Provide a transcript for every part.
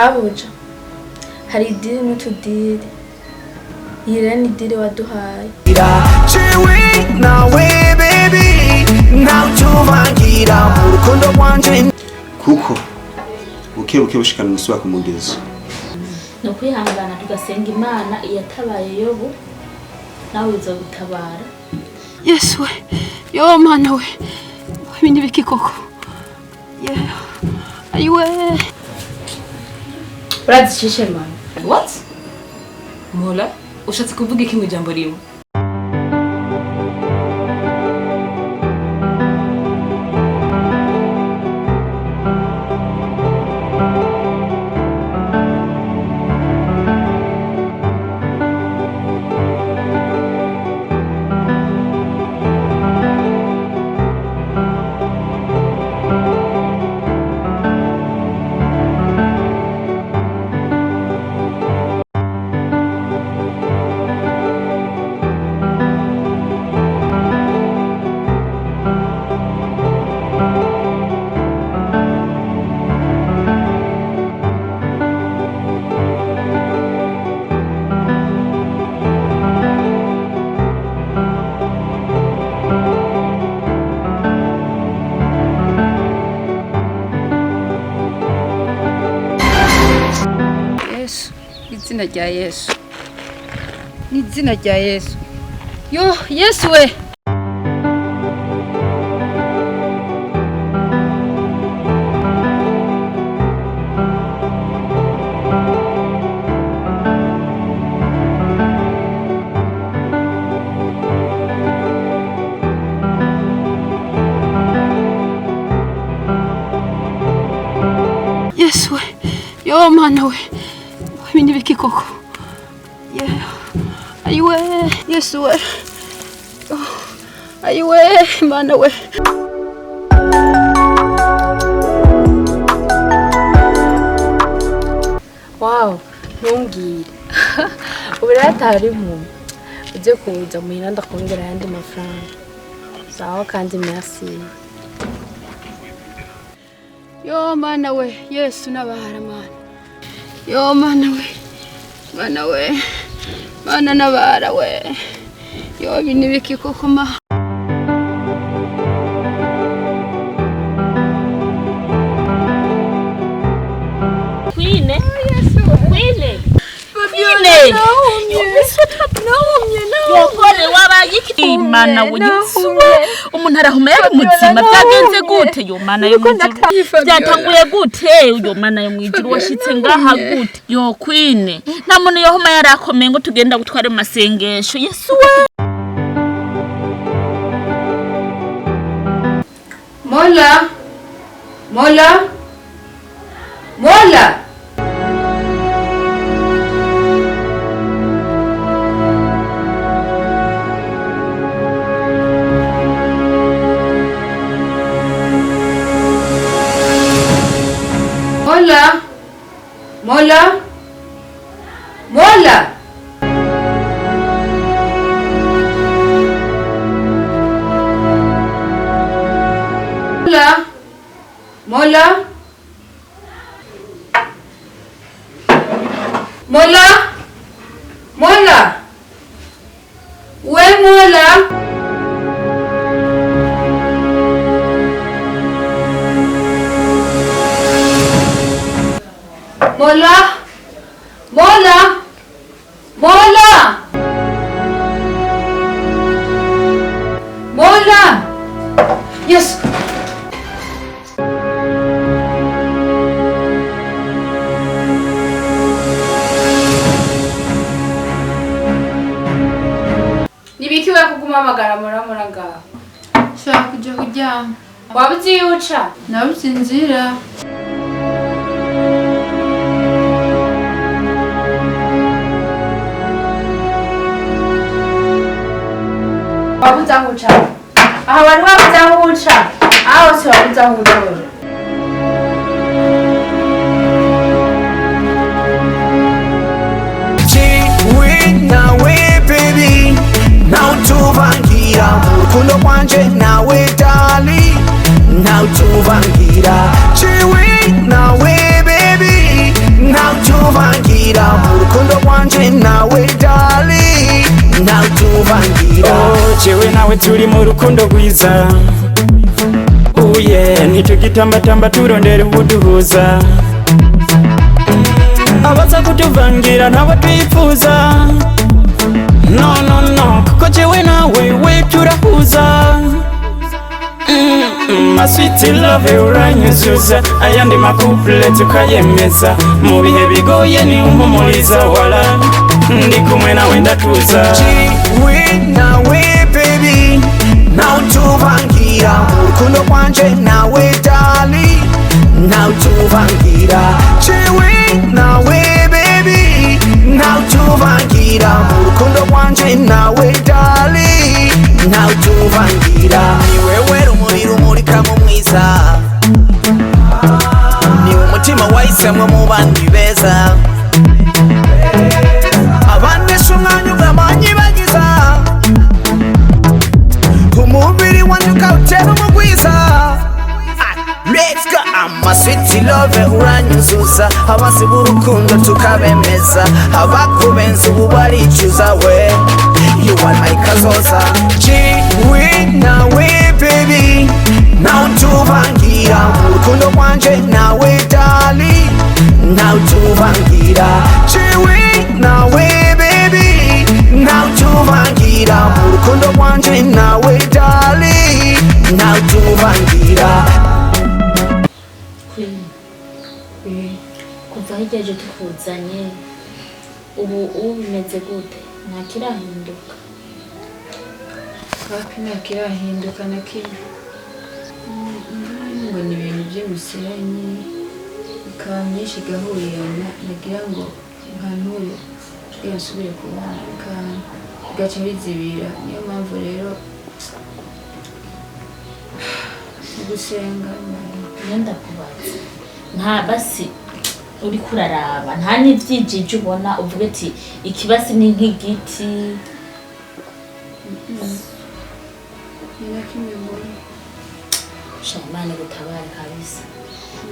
Babuja hari idiri n'utudiri yire ni idiri waduhaye Chiwi nawe baby ntawutuvangira mu rukundo rwanje kuko buke bushikana umuswa ku mugezi no kwihangana tugasenga Imana iyatabaye Yobu nawe uza gutabara. Yesu we yo mana we ibindi biki koko ayiwe urazicishe mana. What? Moola ushatse kuvuga iki mu ijambo rimwe? Izina rya Yesu. Izina rya Yesu. Yo Yesu we. Yesu we. Yo mana we. Ibindi biki koko ayiwe Yesu we ayiwe mana we. Wow ntungire uburatari mu uje kuza muhira ndakongera yandi mafaranga sawa kandi merci. Yo mana we Yesu nabahara mana. Yo mana we mana nabara we yo ibintu biki koko ma Queen yokore wabayiki mana we umuntu arahuma yari muzima byagenze gute yo mana yo byatanguye gute yo mana yo mwijuru washitse ngaha gute yo Queen nta muntu yohuma yarakomeye ngo tugenda gutware masengesho Yesu we. Moola Moola Moola Moola Moola Moola Moola Moola we Moola Moola Moola Moola Moola. Yes. Nibiki we kugumamagara muramura ngaho? Shaka kuja kuryama. Wabuzi uca? Nabusinzira. Wabuza nguca? Aha wari wabuza nguca? Aho si wabuza nguca wewe. Nawe baby ntawutuvangira mu rukundo rwanje nawe dali ntawutuvangira Chiwi nawe baby nawe turi mu rukundo rwiza. Uye ntitugitambatamba turondera ubuduhuza. Abaza kutuvangira nabo twifuza. No no no, kuko jewe nawe we turahuza. My sweet love uranyuzuza, ayandi makupule tukayemeza. Mu bihe bigoye ni umpumuriza wala, ndi kumwe nawe ndatuza. Jiwe nawe baby, nawe tuvangira mu rukundo rwanje nawe dali, nawe tuvangira. Jiwe nawe baby, nawe tuvangira mu rukundo rwanje nawe dali, nawe tuvangira. Ni wewe rumuri rumurika mu mwiza, ni umutima wahisemwe mu bandi beza. Abandi si umwanya ugamanyibagiza, umubiri wanjye ukawutera umugwiza. Let's go, ama sweet love uranyuzuza. Abasi b'urukundo tukabemeza, abakubenza ubu baricuza we. You are my kazoza. Jiwe nawe baby, nawe tuvangira mu rukundo rwanje nawe dali, nawe tuvangira. Jiwe nawe baby, nawe tuvangira mu rukundo rwanje nawe dali, nawe tuvangira. kuva hirya ejo tukuzanye ubu bimeze gute? Ntakirahinduka? Hafi ntakirahinduka na kimwe. Ngo ni ibintu by'imiserenyi ikaba myinshi igahurirana, nagira ngo mpanure kugira nsubire kubona bigaca bizibira. Niyo mpamvu rero gusenga Nenda kubaza, nta basi uri kuraraba, nta n'ivyijiji ubona uvuga ati ikibasi ni nk'igiti? nina kimwe mbona. Shamane gutabara kabisa.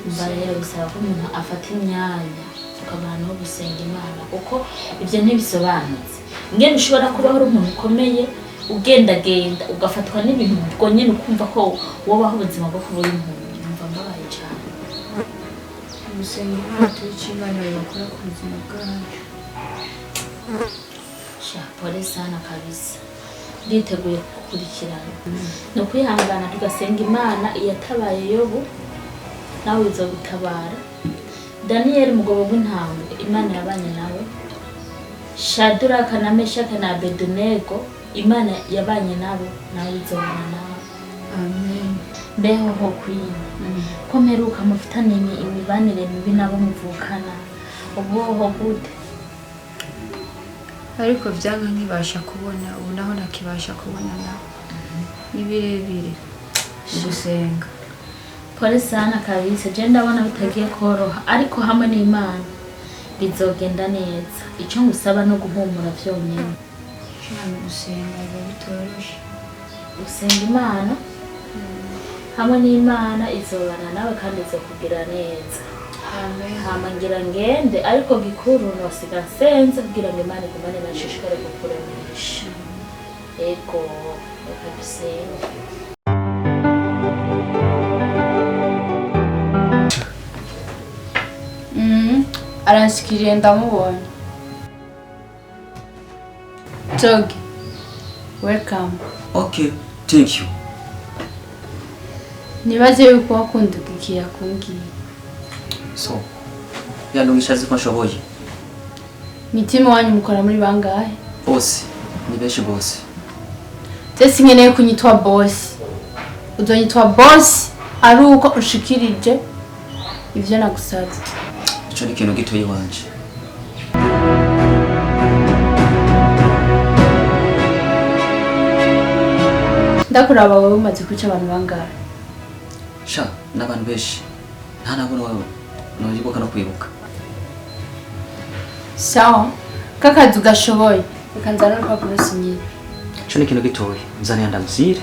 Mba rero bisaba ko umuntu afata imyanya ukabana no gusenga Imana, kuko ivyo ntibisobanutse. Ngene ushobora kubaho uri umuntu ukomeye ugendagenda ugafatwa n'ibintu ubwo nyene ukumva ko wobaho ubuzima bwo kuba uri umuntu. Numva mbabaye cane. Gusenga Imana tuyica Imana bakora ku buzima bwacu. Sha pole sana kabisa. Nditeguye kukurikirana. No kwihangana tugasenga Imana iyatabaye Yobu, nawe izogutabara. Daniel mugobo w'intambwe, Imana yabanye nawe. Shadraka na Meshaki na Abednego, Imana yabanye nabo, nawe izobana nawe. Amen. Mbeho ho kwina. Ko mperuka mufitanye imibanire mibi nabo muvukana. Ubu ho gute? Ariko byanga nkibasha kubona, ubu naho nakibasha kubona nawe. Ni birebire gusenga. Pole sana kabisa, je ndabona bitagiye koroha, ariko hamwe n'Imana bizogenda neza. Ico ngusaba no guhumura vyonyene. Cyane gusenga bitoroshe. Usenga Imana, hamwe n'Imana izobana nawe kandi izokugira neza. Amen. Hama ngira ngende, ariko gikuru nosiga nsenze kugira ngo Imana igumane nashishikare kukuremesha. Ego, reka dusenge. Aranshikiriye ndamubona. Jogi, welcome. Okay, thank you. Nibaze yuko wakundukiye kumbwira. So, yandugishazi ko nshoboye. Mitima wanyu mukora muri bangahe? Bose, ni benshi bose. Tesi nkeneye kunyitwa boss. Uzonyitwa boss ari uko ushikirije ivyo nagusabye. Ico ni ikintu gitoyi wanje. Ndakuraba wowe umaze kwica abantu bangahe? Sha, n'abantu benshi. Nta nabona wawe. Noribuka no kwibuka. Sawa, kakazi ugashoboye. Reka nzana urupapuro sinyira. Ico ni ikintu gitoyi. Nzane yandamuzire.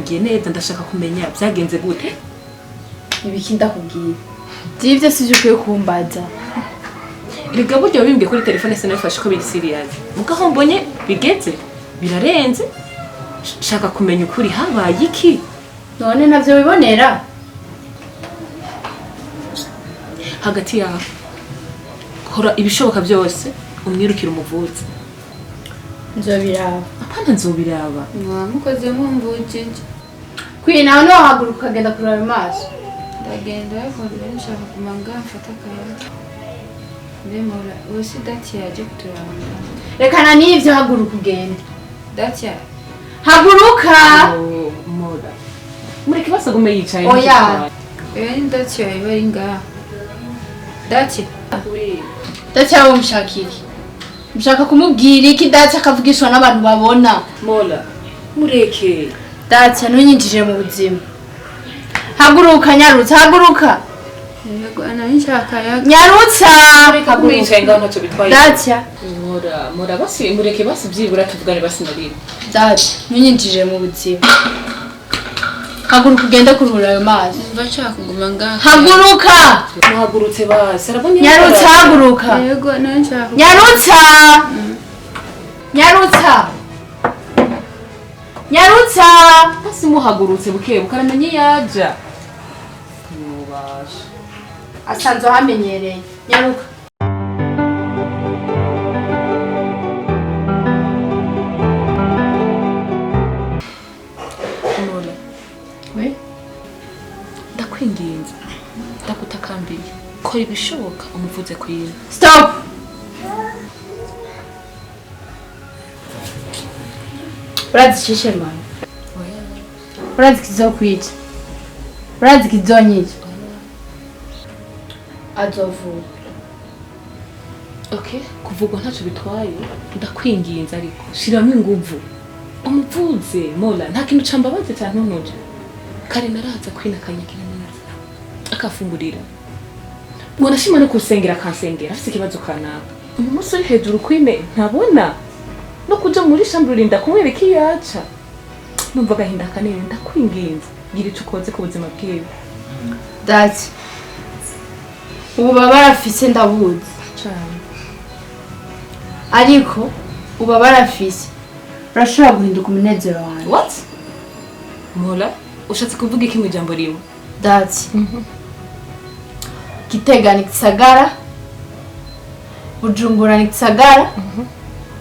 byarangiye neza ndashaka kumenya byagenze gute. ibiki ndakubwira byivyo sije ukwiye kumbaza Erega buryo bimbwiye kuri telefone sinafashe ko biri serious. Mugaho mbonye bigeze birarenze. Shaka kumenya ukuri habaye iki. none navyo bibonera Hagati yawe kora ibishoboka byose umwirukira umuvuzi. nzobiraba Apana nzobiraba. mwamukoze mumvujije kwina nawe wahaguruka ukagenda kureba amaso ndagenda ariko mbere nshaka kuguma ngaha mfata akayaga mbe Moola ubu si Dacia yaje kuturanga rekana n'ivyo haguruka ugende Dacia haguruka Moola mureke basagume yicaye. Oya. ni Dacia iba ari ngaha Dacia ndacyaba mushakire mushaka kumubwira iki Dacia akavugishwa n'abantu babona Moola mureke. Dacia ntunyinjije mu buzima haguruka nyarutsa haguruka yego ananshaka akayaga nyarutsa Haguruka yicaye ngaho ntacyo bitwaye. Dacia Moola basi mureke basi byibura tuvugane basi narimo. Dacia ntunyinjije mu buzima haguruka ugende kuruhura ayo mazi mba nshaka kuguma ngaha haguruka Muhagurutse basi arabonye. nyarutsa haguruka yego nanshaka nyarutsa nyarutsa nyarutsa basi muhagurutse buke bukaramenye yaja. Mubasha. asanzwe ahamenyereye nyaruka Moola we ndakwinginze ndakutakambiye kora ibishoboka umuvuze kwina. stop urazi shishe mwana urazi kizokwica urazi kizonyica azovura Okay, kuvugwa ntacyo bitwaye ndakwinginze ariko shiramo inguvu umuvuze Moola nta kintu cambabaze cyane ntunuje kare naraza kwina kanyakira neza akafungurira ngo nashima no kusengera akansengera afite ikibazo kanaka umunsi uri hejuru kwine ntabona no kuja muri chambre urinda kumwereka iyaca numva agahinda kanini ndakwinginze gira ico ukoze ku buzima bwiwe. Dacia ububabare afise ndabuzi cyane ariko ububabare afise urashobora guhinduka umunezero wanjye what Moola ushatse kuvuga iki mu ijambo rimwe? Dacia Gitega ni gisagara Bujumbura ni gisagara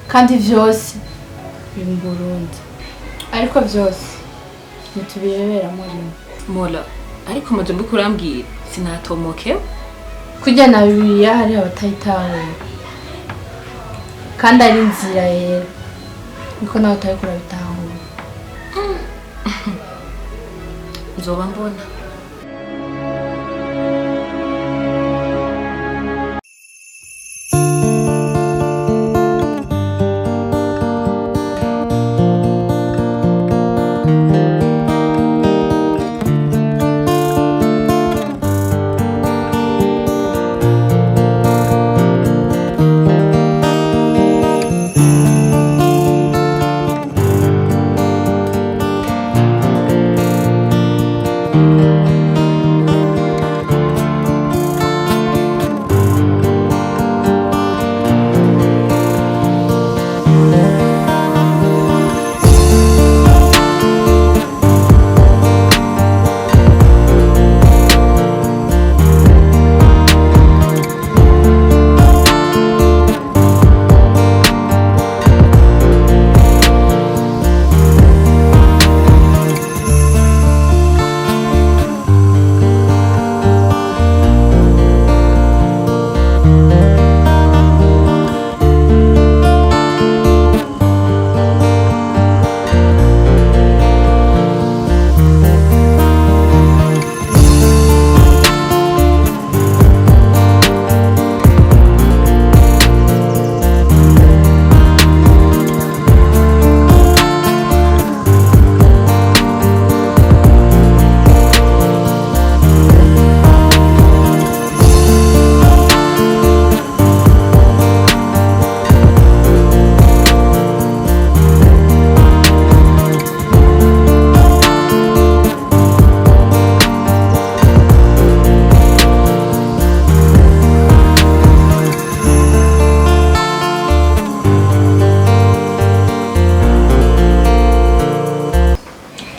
kandi vyose biri mu Burundi ariko vyose ntitubireberamo rimwe Moola ariko amajambo kurambwira sinatomokewe kurya na Bibiliya hari abatayitahura kandi ari inzira yera niko nawe utari kurabitahura nzoba mbona.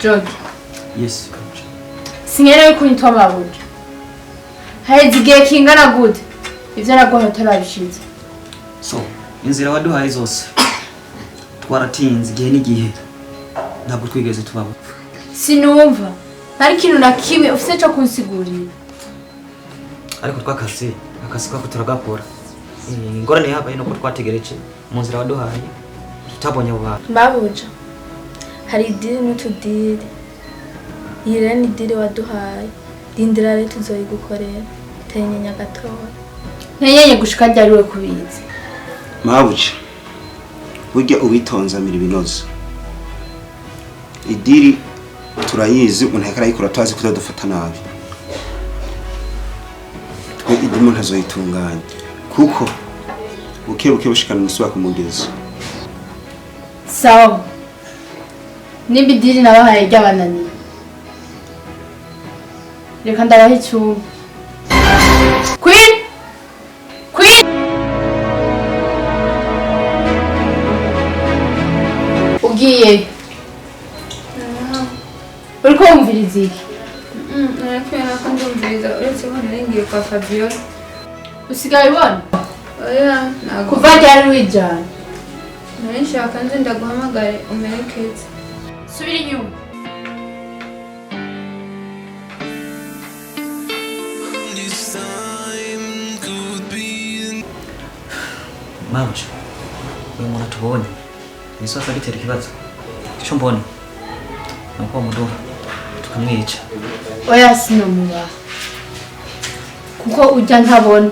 Jody, Yes. sinkeneye ko unyitwa mabuja. Haheze igihe kingana gute ivyo naguhaye utarabishize. So, inzira waduhaye zose twaratinze igihe n'igihe ntabwo twigeze tubabo. Sinumva hari ikintu na kimwe ufite cyo kunsigurira. Ariko twakase akasi kako turagakora. Ingorane yabaye no ko twategereje mu nzira waduhaye tutabonye abo bantu. Mabuja, hari idiri n'utudiri. Iyi rero ni idiri waduhaye. Rindira rero tuzoyigukorera. Itenye gatoya. Ntenyenye gushika ryari we kubizi. Mabuja, burya ubitonzamira ibinoze. Idiri turayizi umuntu akarayikora twazi kutadufata nabi. Twe idimo ntazoyitunganya kuko buke bushikana musubira kumugeza. Sawa. Nimba idiri nabahaye ry'abananiye. Reka ndabaha icyumba. Queen! Queen! Ugiye. Uriko wumviriza iki? Narakubera ko ndumviriza uretse ko naringiye kwa Fabiola. Usigaye ubona? Oya, ntabwo. Kuva ryari wijana? Nari nshaka nze ndaguhamagare umerekeze. Subira inyuma. Mabuja, uyu muntu tubonye ni sasa gitera ikibazo. Cyo mbona nuko muduha tukamwica. Oya sinomuba. Kuko ujya ntabona.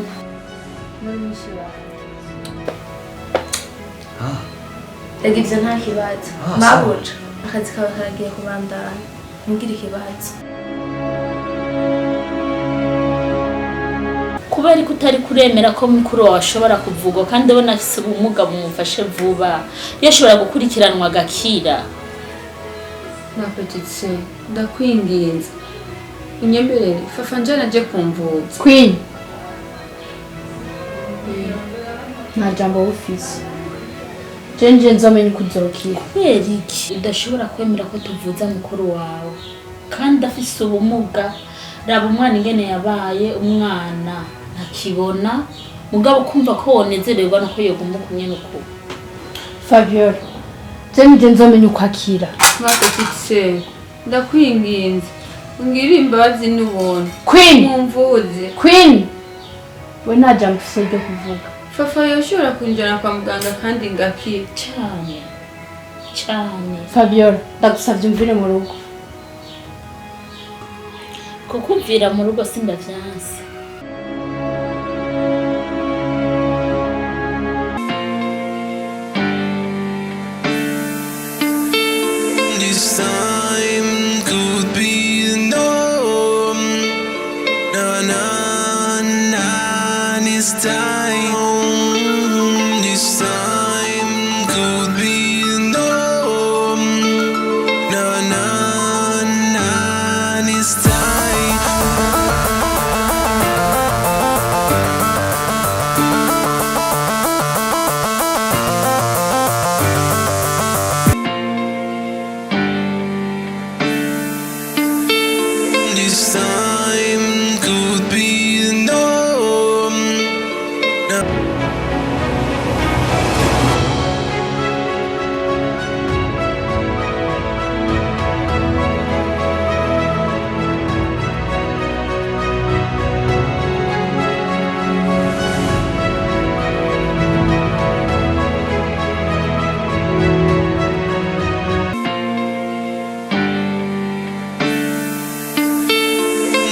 Rega ivyo nta kibazo. Mabuja, akazi kawe karagiye kubandanya. Ntugira ikibazo. kubera ko utari kuremera ko mukuru wawe ashobora kuvugwa kandi abona afise ubumuga bumufashe vuba yashobora gukurikiranwa agakira. Nakotitse ndakwinginze unyemberere fafa njana aje kumvuza. Queen. Nta jambo ufise. Jenje nzomenya kuzokira. Kubera iki udashobora kwemera ko tuvuza mukuru wawe kandi afise ubumuga? Raba umwana ingene yabaye umwana ntakibona mugabo kumva ko wonezererwa no ko yogomba kunyene uko. Fabiola, jenje nzomenya ukwakira. Nakotitse ndakwinginze ungirira imbabazi n'ubuntu. Queen. Mumvuze. Queen. We nta jambo ufise ryo kuvuga. Fafa yoshobora kunjana kwa muganga kandi ngakira. Cyane cyane. Fabiola, ndagusavye umvire mu rugo. Kukumvira mu rugo sindavyanse. This time could be the norm. Na na na, this time. This time could be the norm. Na na na, this time. This time could be the norm.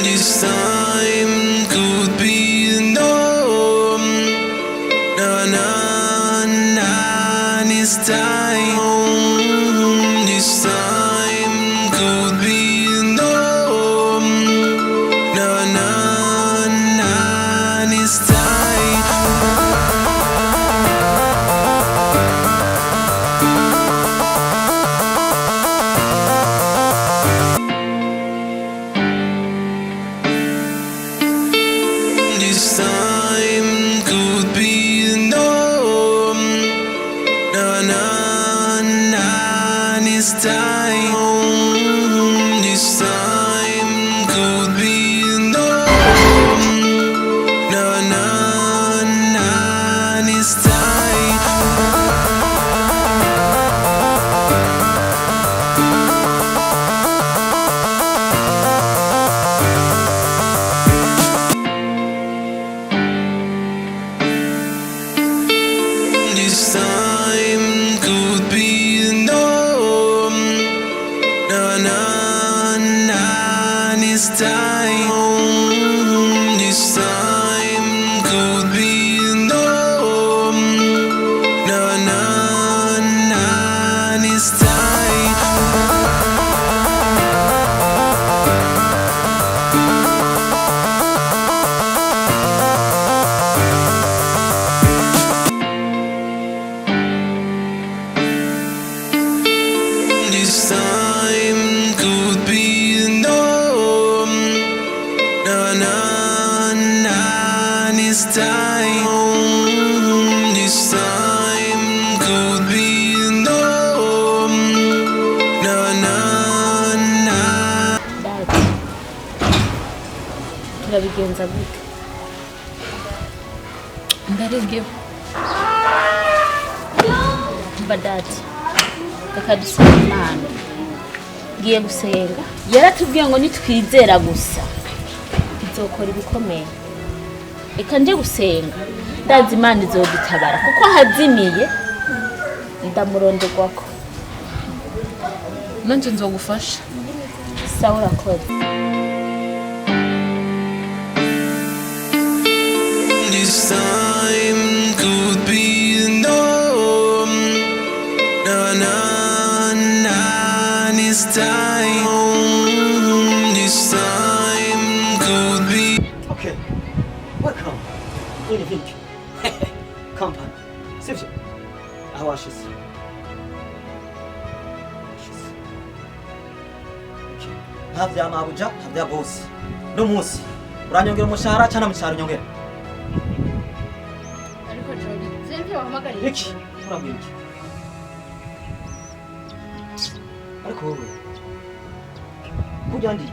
This time could be the norm. Na na na, this time. This time could be the norm. Na na na, this time. This time could be the norm. Na na. This time could be the norm. Na na na, this time. This time could be the norm. Na na na, this time. This time could be the norm. Na na na, this time. This time could be the norm. Na na na. turabigenza gute ndaregewe badati reka dusenge Imana ngiye gusenga yaratubwiye ngo nitwizera gusa izokora ibikomeye reka nje gusenga ndazi Imana izodutabara kuko hazimiye ndamuronderwako nanje nzogufasha sawa urakoze This time could be the norm. Na na na, this time. This time could be. Okay, welcome. In the video. Company. Sivyo. Awashes. Havya mabuja, havya boss. No musi. Uranyongera umushahara cyane mushahara nyongera. ariko Jody zente wahamagariye Iki? Urambwira iki? Ariko wowe. Kujya ndi.